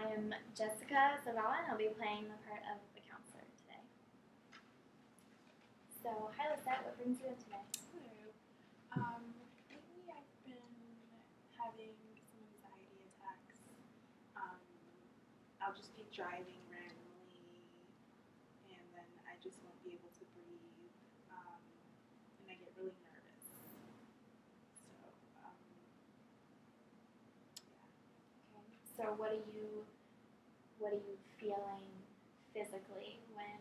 I am Jessica Zavala, and I'll be playing the part of the counselor today. So, hi Lisette, what brings you in today? Hello. Lately I've been having some anxiety attacks. Um, I'll just be driving randomly, and then I just won't be able to breathe, and I get really nervous. So, yeah. Okay. So, what are you feeling physically when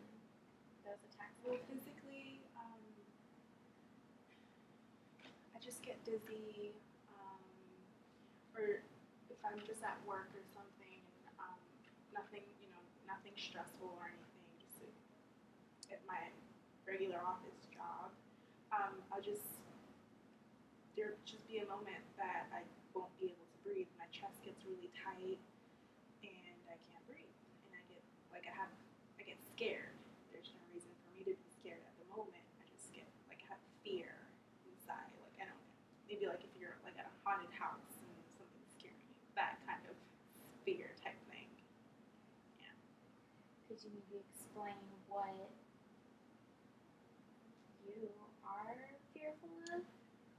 those attacks Well, happen? physically, I just get dizzy, or if I'm just at work or something, and nothing, nothing stressful or anything, just at my regular office job, there'll just be a moment that I won't be able to breathe. My chest gets really tight, and I can't breathe, and I get scared. There's no reason for me to be scared at the moment. I just get have fear inside. Like I don't know, maybe like if you're like at a haunted house and something's scaring you, that kind of fear type thing. Yeah. Could you maybe explain what you are fearful of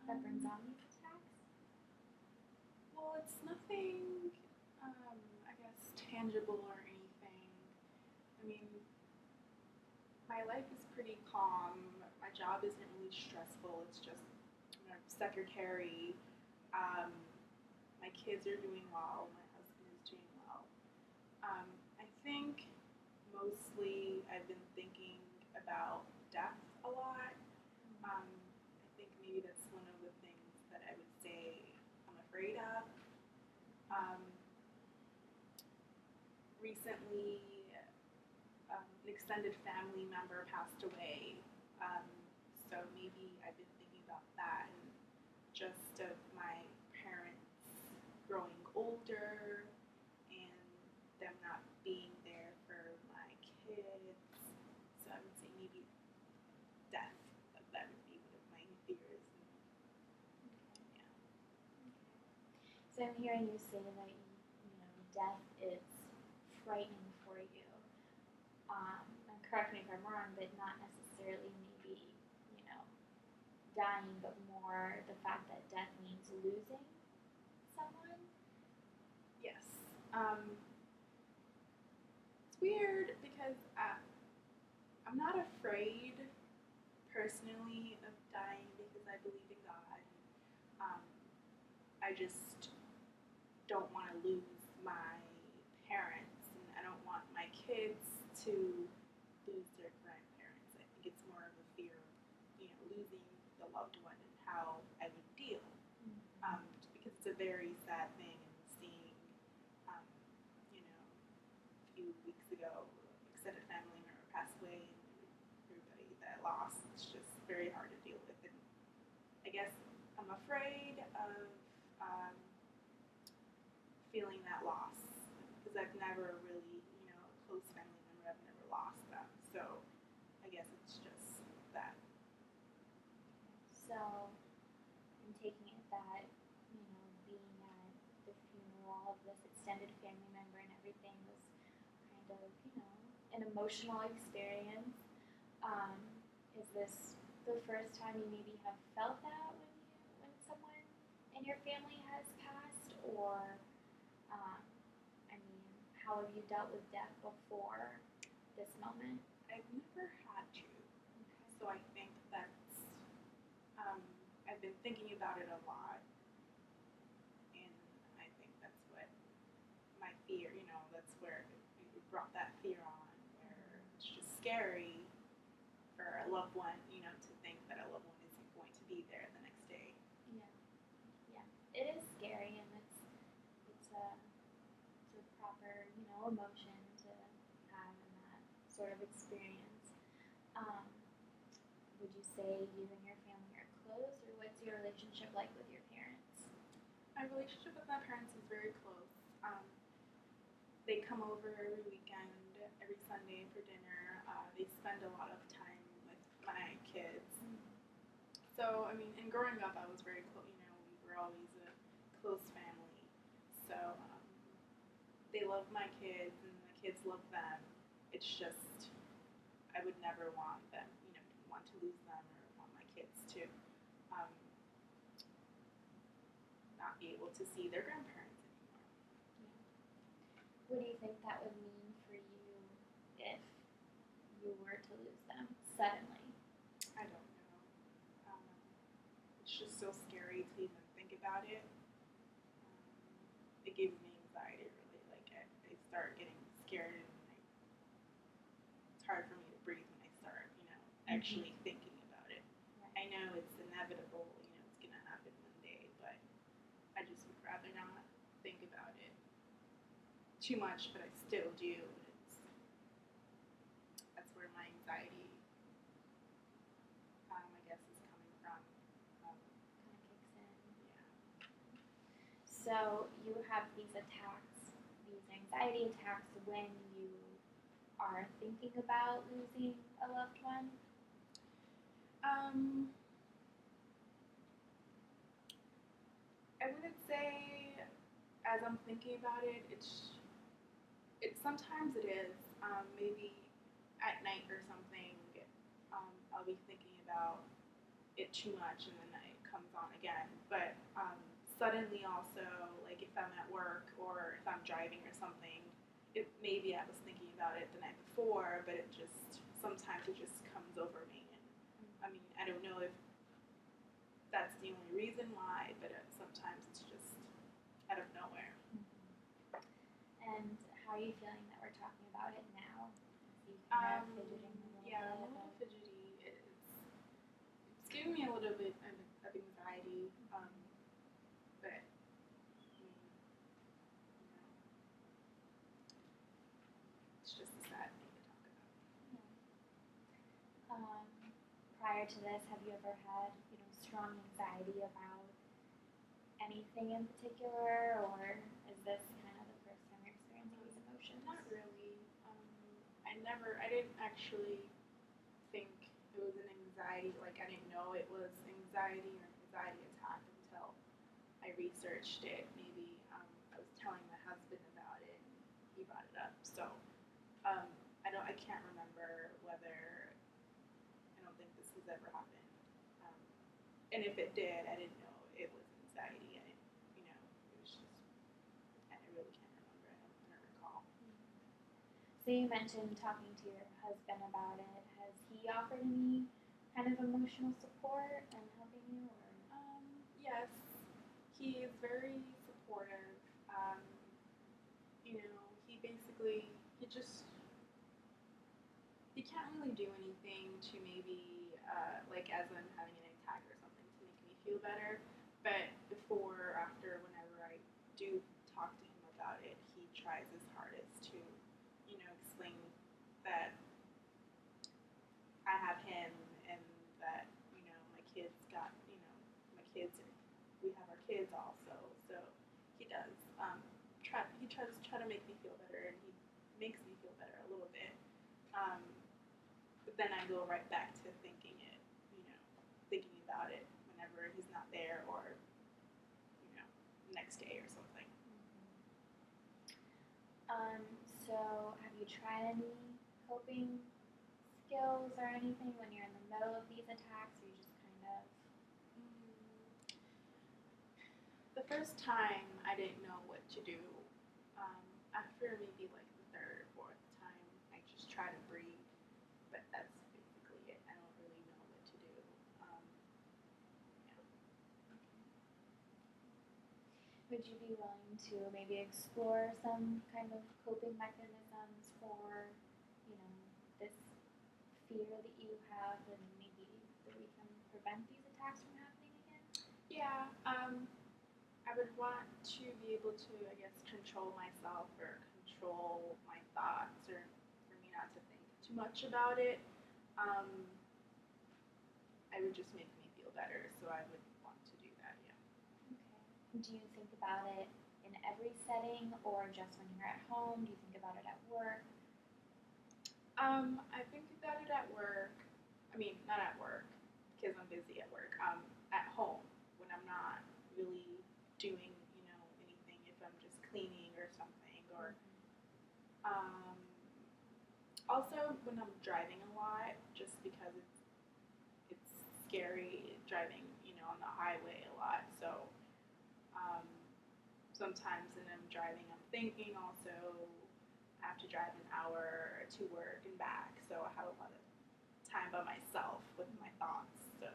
that brings on these attacks? Well, it's nothing, I guess, tangible or anything. I mean, my life is pretty calm. My job isn't really stressful. It's just, secretary. Um, my kids are doing well. My husband is doing well. I think mostly I've been thinking about death a lot. I think maybe that's one of the things that I would say I'm afraid of. Um, Recently, an extended family member passed away, um, so maybe I've been thinking about that and just of my parents growing older and them not being there for my kids. So I would say maybe death. That would be one of my fears. Yeah. So I'm hearing you say that death is frightening for you. And correct me if I'm wrong, but not necessarily maybe dying, but more the fact that death means losing someone. Yes. It's weird because I'm not afraid personally of dying because I believe in God. Um, I just don't want to lose my parents, and I don't want my kids to lose their grandparents. I think it's more of a fear of, losing the loved one and how I would deal. Because it's a very sad thing, and seeing, um, a few weeks ago, extended family member passed away, and everybody that lost, it's just very hard to deal with. And I guess I'm afraid of feeling that loss because I've never really, a close family member, I've never lost them. So I guess it's just that. So I'm taking it that being at the funeral of this extended family member and everything was kind of an emotional experience. Is this the first time you maybe have felt that when someone in your family has passed, or how have you dealt with death before this moment? I've never had to, so I think that's, I've been thinking about it a lot, and I think that's what my fear, that's where it brought that fear on, where it's just scary for a loved one, to think that a loved one isn't going to be there the next day. Yeah, it is scary, and it's a proper emotion to have in that sort of experience. Would you say you and your family are close, or what's your relationship like with your parents? My relationship with my parents is very close. They come over every weekend, every Sunday for dinner. They spend a lot of time with my kids. So, and growing up, I was very close. We were always a close family. So, they love my kids and the kids love them. It's just I would never want them, want to lose them or want my kids to um, not be able to see their grandparents anymore. What do you think that would mean for you if you were to lose them suddenly? I don't know. It's just so scary to even think about it. It gives me anxiety, really. Like I start getting scared, and it's hard for me to breathe when I start, actually thinking about it. Right. I know it's inevitable, it's gonna happen one day, but I just would rather not think about it too much, but I still do. That's where my anxiety, I guess, is coming from. Kind of kicks in. Yeah. So you have these attacks, these anxiety attacks when you are thinking about losing a loved one? I wouldn't say as I'm thinking about it, sometimes it is. Maybe at night or something, I'll be thinking about it too much and then it comes on again. But suddenly also, like if I'm at work or if I'm driving or something, maybe I was thinking about it the night before, but sometimes it just comes over me. And I don't know if that's the only reason why, but sometimes it's just out of nowhere. And how are you feeling that we're talking about it now? Is he kind of fidgeting a little Yeah, bit? a little fidgety. It's giving me a little bit of anxiety, but it's just a sad thing to talk about. Prior to this, have you ever had, strong anxiety about anything in particular, or is this kind of the first time you're experiencing these emotions? Not really. I didn't actually think it was an anxiety. Like I didn't know it was anxiety or anxiety attack until I researched it. Maybe I was telling my husband about it, and he brought it up. So I can't remember whether. I don't think this has ever happened. And if it did, I didn't know it was anxiety. I didn't, it was just. I really can't remember. I don't recall. So you mentioned talking to your husband about it. Has he offered any kind of emotional support and helping you? Or? Yes, he is very supportive. He basically he can't really do anything to maybe like as I'm having an attack or something to make me feel better. But before, after, whenever I do talk to him about it, he tries his hardest to explain that I have him and that my kids we have our kids also. So he does he tries to try to make me feel better, and he makes me feel better a little bit. But then I go right back to thinking thinking about it whenever he's not there, or next day or something. So have you tried any coping skills or anything when you're in the middle of these attacks, or you just kind of? The first time I didn't know what to do. After maybe like the third or fourth time, I just try to breathe, but that's basically it. I don't really know what to do. Would you be willing to maybe explore some kind of coping mechanisms for, this fear that you have, and maybe that we can prevent these attacks from happening again? Yeah, I would want to be able to, I guess, control myself or control my thoughts, or for me not to think too much about it. It would just make me feel better, so I would want to do that, yeah. Okay. Do you think about it in every setting, or just when you're at home? Do you think about it at work? I think about it at work. I mean, not at work, because I'm busy at work. At home, when I'm not really doing, anything, if I'm just cleaning or something, or Um, Also, when I'm driving a lot, just because it's scary driving, on the highway a lot. So um, sometimes when I'm driving, I'm thinking also I have to drive an hour to work and back. So I have a lot of time by myself with my thoughts. So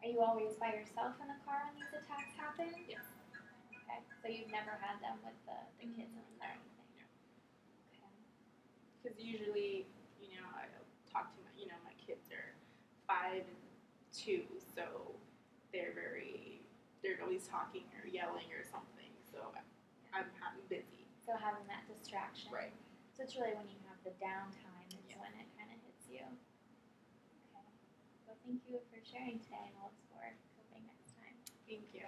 Are you always by yourself in the car when these attacks happen? yes. Okay. So you've never had them with the kids in the car or anything? Yeah. Okay. Because usually, I talk to my kids are 5 and 2, so they're always talking or yelling or something. So I'm busy. So having that distraction. Right. So it's really when you have the downtime is Yeah. when it kind of hits you. Okay. Well, thank you for sharing today, and I'll look forward to coping next time. Thank you.